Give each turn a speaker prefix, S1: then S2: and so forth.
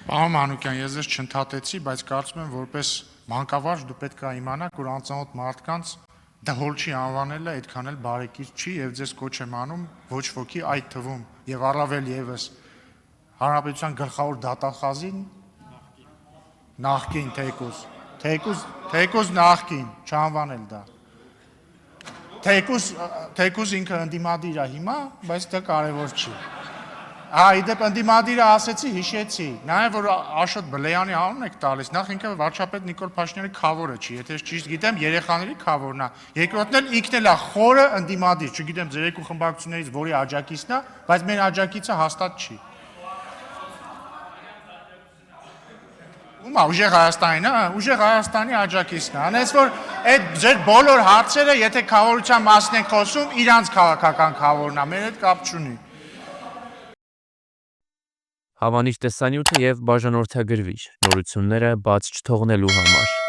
S1: Պարոն Մանուկյան, ես ձեզ չընդհատեցի, բայց կարծում եմ, որպես մանկավարժ դու պետք է իմանաք, որ անծանոթ մարդկանց դհոլ չի անվանելը այդքան էլ բարեկիր չի եւ ձեզ կոչ եմ անում ոչ ոքի այդ թվում եւ առավել եւս Հանրապետության գլխավոր դատախազին նախկին թեկուզ նախկին չանվանել դա թեկուզ ինքը ընդդիմադիր է հիմա, բայց դա կարևոր չի։ Իդեպ ընդդիմադիրը ասեցի, հիշեցի, նաև որ Աշոտ Բլեյանի անուն եք տալիս, նախ ինքը վարչապետ Նիկոլ Փաշինյանի քավորը չի, եթե ճիշտ գիտեմ, երեխաների քավորն է, երկրորդն էլ ինքն էլ է խորը ընդդիմադիր, չգիտեմ ձեր երկու խմբակցություններից որի աջակիցն է, բայց մեր աջակիցը հաստատ չի։ Ումա ուժեղ Հայաստանին, ուժեղ Հայաստանի աջակիցն է, անես որ այդ ձեր բոլոր հարցերը, եթե քավորության մասին եք խոսում, իրանց քաղաքական քավորն է, մեր հետ կապ չունի։
S2: Հավանիչ տեսանյութը և բաժանորդագրվիչ նորությունները բաց չթողնելու համար։